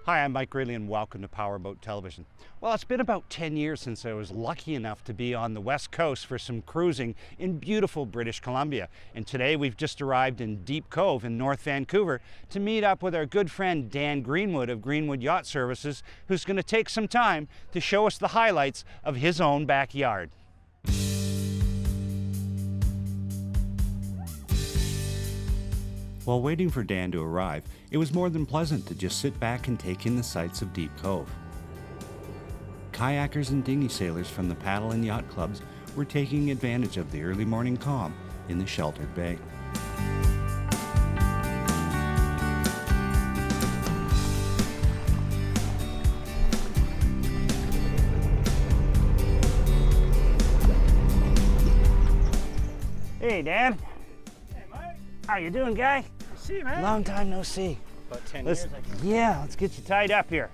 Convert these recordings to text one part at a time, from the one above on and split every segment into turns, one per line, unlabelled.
Hi, I'm Mike Gridley and welcome to PowerBoat Television. Well, it's been about 10 years since I was lucky enough to be on the West Coast for some cruising in beautiful British Columbia. And today we've just arrived in Deep Cove in North Vancouver to meet up with our good friend Dan Greenwood of Greenwood Yacht Services, who's going to take some time to show us the highlights of his own backyard. While waiting for Dan to arrive, it was more than pleasant to just sit back and take in the sights of Deep Cove. Kayakers and dinghy sailors from the paddle and yacht clubs were taking advantage of the early morning calm in the sheltered bay. Hey, Dan.
Hey, Mike.
How you doing, guy?
See you, man.
Long time no see.
About 10
Let's,
years, I guess.
yeah, let's get you tied up here.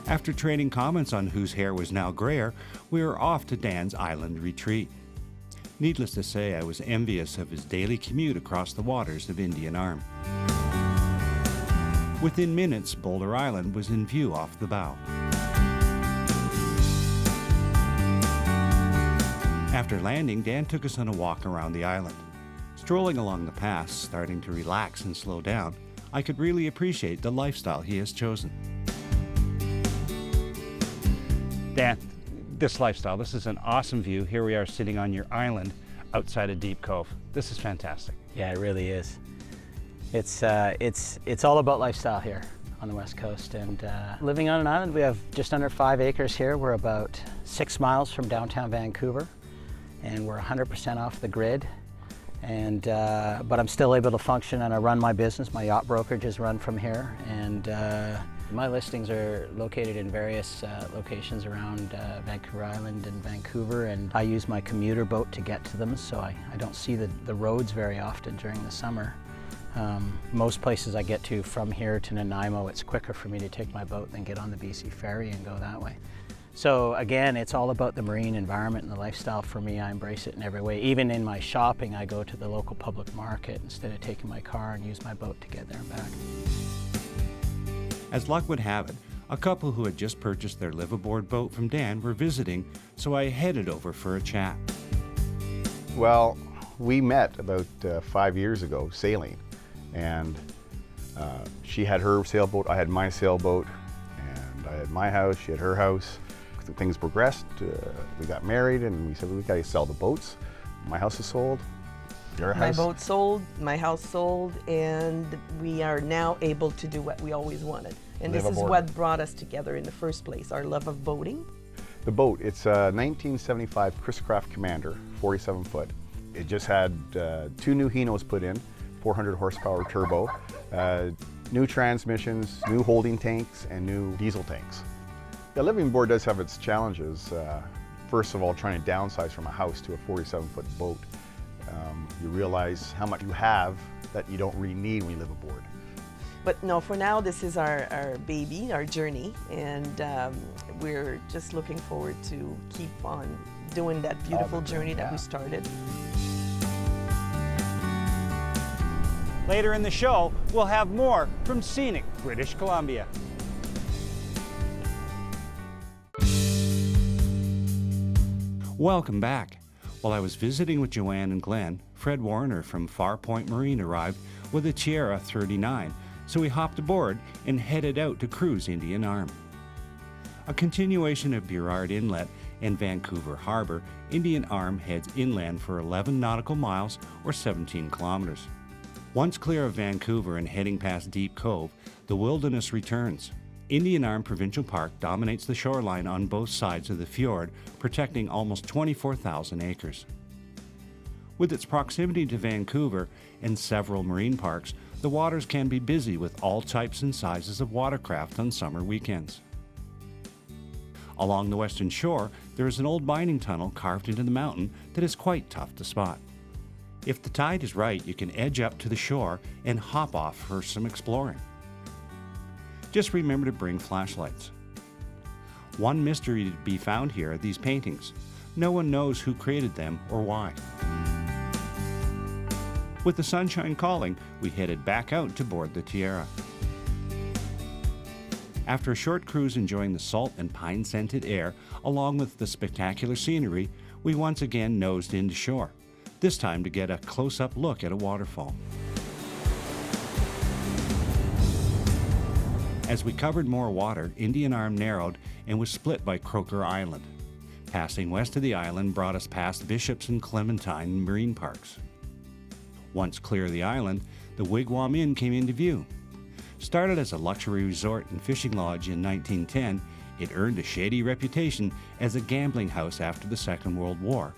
After trading comments on whose hair was now grayer, we were off to Dan's island retreat. Needless to say, I was envious of his daily commute across the waters of Indian Arm. Within minutes, Boulder Island was in view off the bow. After landing, Dan took us on a walk around the island. Strolling along the paths, starting to relax and slow down, I could really appreciate the lifestyle he has chosen. Dan, this lifestyle, this is an awesome view. Here we are sitting on your island outside of Deep Cove. This is fantastic.
Yeah, it really is. It's all about lifestyle here on the West Coast. And living on an island, we have just under 5 acres here. We're about 6 miles from downtown Vancouver, and we're 100% off the grid. And but I'm still able to function, and I run my business. My yacht brokerage is run from here, and my listings are located in various locations around Vancouver Island and Vancouver, and I use my commuter boat to get to them, so I don't see the roads very often during the summer. Most places I get to from here to Nanaimo, it's quicker for me to take my boat than get on the BC ferry and go that way. So again, it's all about the marine environment and the lifestyle for me. I embrace it in every way. Even in my shopping, I go to the local public market instead of taking my car and use my boat to get there and back.
As luck would have it, a couple who had just purchased their live-aboard boat from Dan were visiting, so I headed over for a chat.
Well, we met about 5 years ago sailing, and she had her sailboat, I had my sailboat, and I had my house, she had her house. Things progressed, we got married, and we said we gotta sell the boats. My house is sold, your house.
My boat sold, my house sold, and we are now able to do what we always wanted. And
Live
this is
aboard.
what brought us together in the first place, our love of boating.
The boat, it's a 1975 Chris Craft Commander, 47 foot. It just had 2 new Hinos put in, 400 horsepower turbo, new transmissions, new holding tanks, and new diesel tanks. The living aboard does have its challenges. First of all, trying to downsize from a house to a 47-foot boat. You realize how much you have that you don't really need when you live aboard.
But no, for now, this is our baby, our journey, and we're just looking forward to keep on doing that beautiful journey that we started.
Later in the show, we'll have more from scenic British Columbia. Welcome back. While I was visiting with Joanne and Glenn, Fred Warner from Far Point Marine arrived with a Tierra 39, so we hopped aboard and headed out to cruise Indian Arm. A continuation of Burrard Inlet and Vancouver Harbour, Indian Arm heads inland for 11 nautical miles or 17 kilometers. Once clear of Vancouver and heading past Deep Cove, the wilderness returns. Indian Arm Provincial Park dominates the shoreline on both sides of the fjord, protecting almost 24,000 acres. With its proximity to Vancouver and several marine parks, the waters can be busy with all types and sizes of watercraft on summer weekends. Along the western shore, there is an old mining tunnel carved into the mountain that is quite tough to spot. If the tide is right, you can edge up to the shore and hop off for some exploring. Just remember to bring flashlights. One mystery to be found here are these paintings. No one knows who created them or why. With the sunshine calling, we headed back out to board the Tiara. After a short cruise enjoying the salt and pine-scented air, along with the spectacular scenery, we once again nosed into shore, this time to get a close-up look at a waterfall. As we covered more water, Indian Arm narrowed and was split by Croker Island. Passing west of the island brought us past Bishops and Clementine Marine Parks. Once clear of the island, the Wigwam Inn came into view. Started as a luxury resort and fishing lodge in 1910, it earned a shady reputation as a gambling house after the Second World War,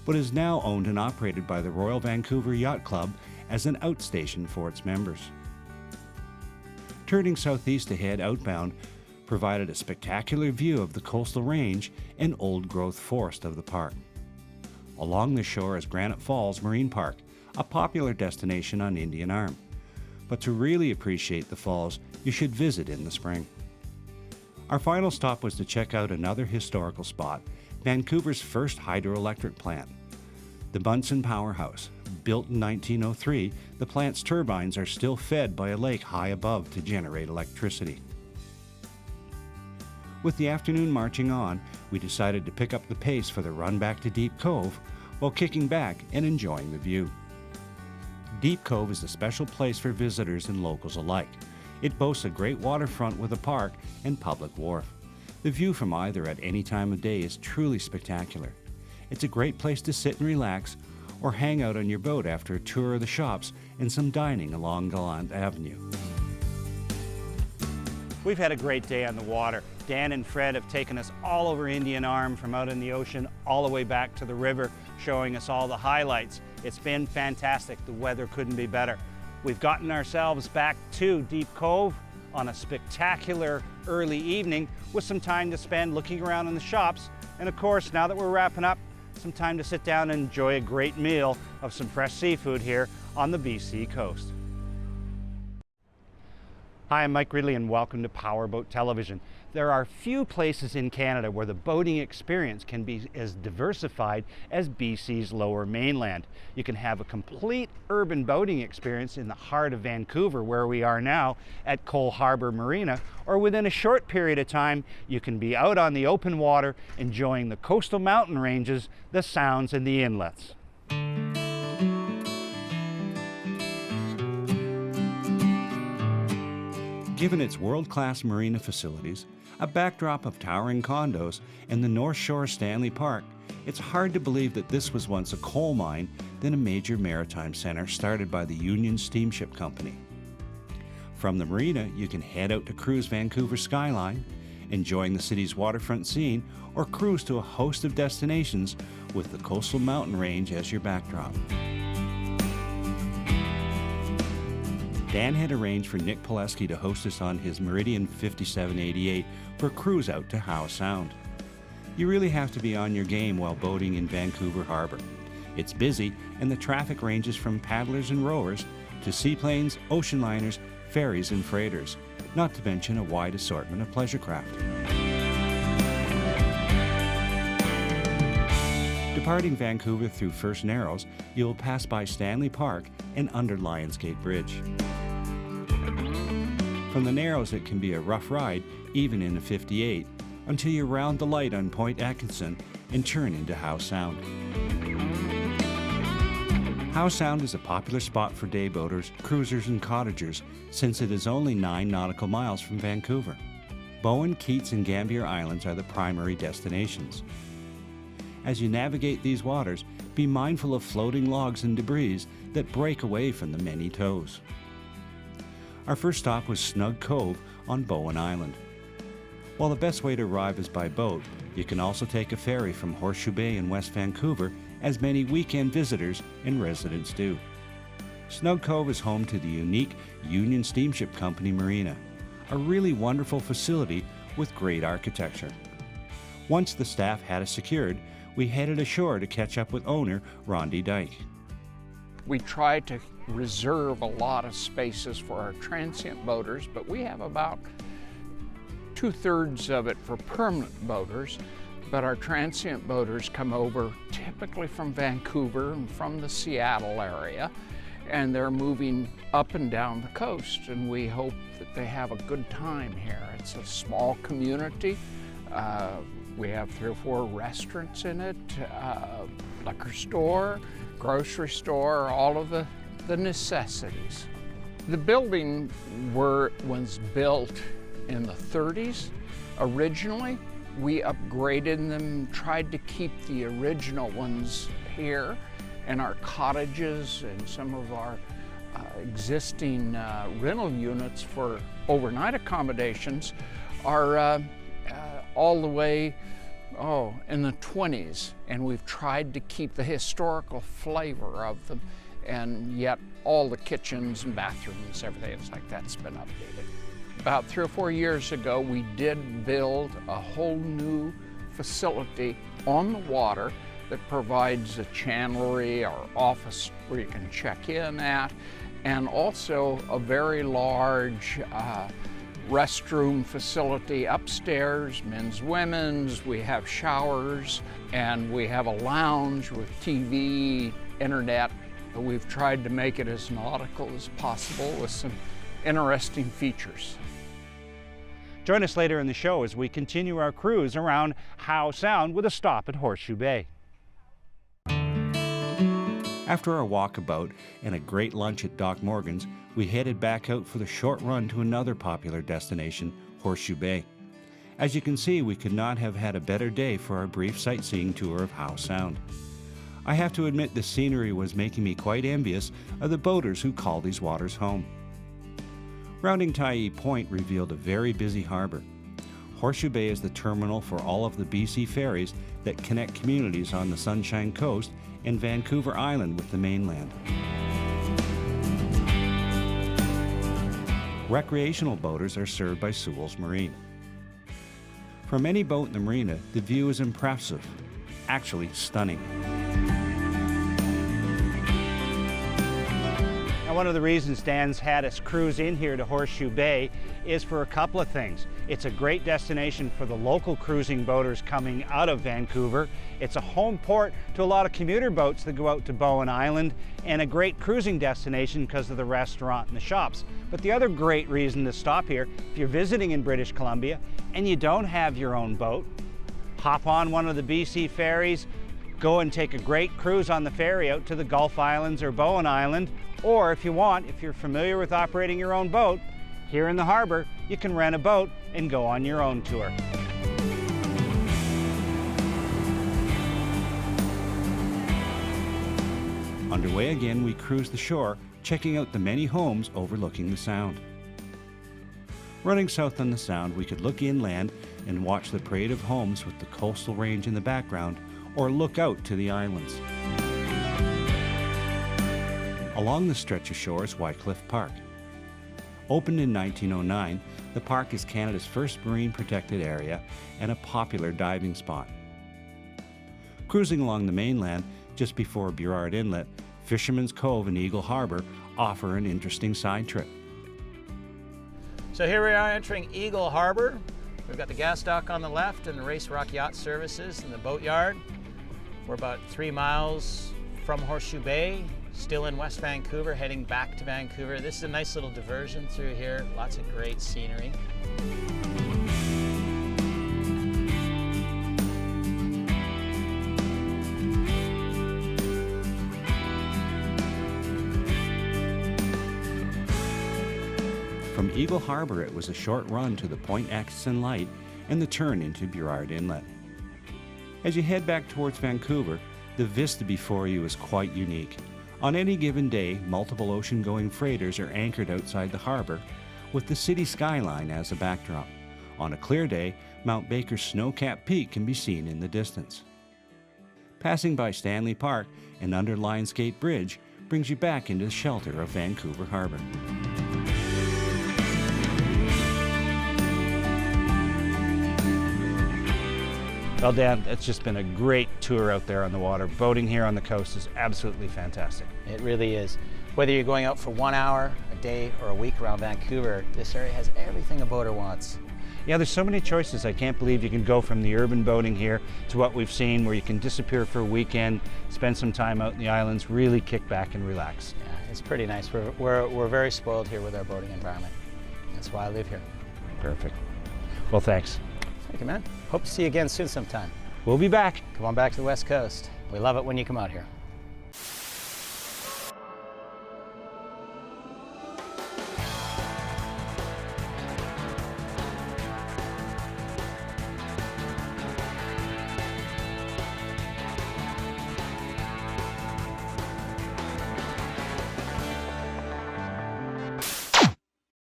but is now owned and operated by the Royal Vancouver Yacht Club as an outstation for its members. Turning southeast to head outbound provided a spectacular view of the coastal range and old-growth forest of the park. Along the shore is Granite Falls Marine Park, a popular destination on Indian Arm. But to really appreciate the falls, you should visit in the spring. Our final stop was to check out another historical spot, Vancouver's first hydroelectric plant, the Bunsen powerhouse. Built in 1903, the plant's turbines are still fed by a lake high above to generate electricity. With the afternoon marching on, we decided to pick up the pace for the run back to Deep Cove while kicking back and enjoying the view. Deep Cove is a special place for visitors and locals alike. It boasts a great waterfront with a park and public wharf. The view from either at any time of day is truly spectacular. It's a great place to sit and relax or hang out on your boat after a tour of the shops and some dining along Gallant Avenue.
We've had a great day on the water. Dan and Fred have taken us all over Indian Arm from out in the ocean all the way back to the river, showing us all the highlights. It's been fantastic. The weather couldn't be better. We've gotten ourselves back to Deep Cove on a spectacular early evening with some time to spend looking around in the shops. And of course, now that we're wrapping up, some time to sit down and enjoy a great meal of some fresh seafood here on the BC coast. Hi, I'm Mike Gridley and welcome to PowerBoat Television. There are few places in Canada where the boating experience can be as diversified as BC's Lower Mainland. You can have a complete urban boating experience in the heart of Vancouver, where we are now at Coal Harbour Marina, or within a short period of time, you can be out on the open water enjoying the coastal mountain ranges, the sounds, and the inlets.
Given its world-class marina facilities, a backdrop of towering condos, and the North Shore Stanley Park, it's hard to believe that this was once a coal mine, then a major maritime center started by the Union Steamship Company. From the marina, you can head out to cruise Vancouver skyline, enjoying the city's waterfront scene, or cruise to a host of destinations with the coastal mountain range as your backdrop. Dan had arranged for Nick Pileski to host us on his Meridian 5788 for a cruise out to Howe Sound. You really have to be on your game while boating in Vancouver Harbour. It's busy, and the traffic ranges from paddlers and rowers to seaplanes, ocean liners, ferries, and freighters, not to mention a wide assortment of pleasure craft. Departing Vancouver through First Narrows, you will pass by Stanley Park and under Lionsgate Bridge. From the Narrows, it can be a rough ride, even in a 58, until you round the light on Point Atkinson and turn into Howe Sound. Howe Sound is a popular spot for day boaters, cruisers, and cottagers since it is only 9 nautical miles from Vancouver. Bowen, Keats, and Gambier Islands are the primary destinations. As you navigate these waters, be mindful of floating logs and debris that break away from the many tows. Our first stop was Snug Cove on Bowen Island. While the best way to arrive is by boat, you can also take a ferry from Horseshoe Bay in West Vancouver, as many weekend visitors and residents do. Snug Cove is home to the unique Union Steamship Company Marina, a really wonderful facility with great architecture. Once the staff had us secured, we headed ashore to catch up with owner Rondi Dyke.
We try to reserve a lot of spaces for our transient boaters, but we have about 2/3 of it for permanent boaters. but our transient boaters come over typically from Vancouver and from the Seattle area, and they're moving up and down the coast, and we hope that they have a good time here. It's a small community. We have 3 or 4 restaurants in it, liquor store, grocery store, all of the necessities. The building was built in the 30s originally. We upgraded them, tried to keep the original ones here, and our cottages and some of our existing rental units for overnight accommodations are all the way in the 20s, and we've tried to keep the historical flavor of them, and yet all the kitchens and bathrooms, everything is like that's been updated. About 3 or 4 years ago, we did build a whole new facility on the water that provides a chandlery or office where you can check in at, and also a very large restroom facility upstairs, men's, women's. We have showers, and we have a lounge with TV, internet. We've tried to make it as nautical as possible with some interesting features.
Join us later in the show as we continue our cruise around Howe Sound with a stop at Horseshoe Bay. After our walkabout and a great lunch at Doc Morgan's, we headed back out for the short run to another popular destination, Horseshoe Bay. As you can see, we could not have had a better day for our brief sightseeing tour of Howe Sound. I have to admit the scenery was making me quite envious of the boaters who call these waters home. Rounding Tyee Point revealed a very busy harbor. Horseshoe Bay is the terminal for all of the BC ferries that connect communities on the Sunshine Coast and Vancouver Island with the mainland. Recreational boaters are served by Sewell's Marine. From any boat in the marina, the view is impressive, actually stunning.
Now, one of the reasons Dan's had us cruise in here to Horseshoe Bay is for a couple of things. It's a great destination for the local cruising boaters coming out of Vancouver. It's a home port to a lot of commuter boats that go out to Bowen Island, and a great cruising destination because of the restaurant and the shops. But the other great reason to stop here, if you're visiting in British Columbia and you don't have your own boat, hop on one of the BC ferries, go and take a great cruise on the ferry out to the Gulf Islands or Bowen Island. Or if you want, if you're familiar with operating your own boat, here in the harbor, you can rent a boat and go on your own tour.
Underway again, we cruise the shore, checking out the many homes overlooking the Sound. Running south on the Sound, we could look inland and watch the parade of homes with the coastal range in the background, or look out to the islands. Along the stretch of shore is Wycliffe Park. Opened in 1909, the park is Canada's first marine protected area and a popular diving spot. Cruising along the mainland, just before Burrard Inlet, Fisherman's Cove and Eagle Harbour offer an interesting side trip.
So here we are entering Eagle Harbour. We've got the gas dock on the left and the Race Rock Yacht Services and the boatyard. We're about 3 miles from Horseshoe Bay, still in West Vancouver, heading back to Vancouver. This is a nice little diversion through here, lots of great scenery.
From Eagle Harbour, it was a short run to the Point Atkinson Light and the turn into Burrard Inlet. As you head back towards Vancouver, the vista before you is quite unique. On any given day, multiple ocean-going freighters are anchored outside the harbour, with the city skyline as a backdrop. On a clear day, Mount Baker's snow-capped peak can be seen in the distance. Passing by Stanley Park and under Lionsgate Bridge brings you back into the shelter of Vancouver Harbour.
Well, Dan, it's just been a great tour out there on the water. Boating here on the coast is absolutely fantastic.
It really is. Whether you're going out for 1 hour, a day, or a week around Vancouver, this area has everything a boater wants.
Yeah, there's so many choices. I can't believe you can go from the urban boating here to what we've seen, where you can disappear for a weekend, spend some time out in the islands, really kick back and relax.
Yeah, it's pretty nice. We're very spoiled here with our boating environment. That's why I live here.
Perfect. Well, thanks.
Thank you, man. Hope to see you again soon sometime.
We'll be back.
Come on back to the West Coast. We love it when you come out here.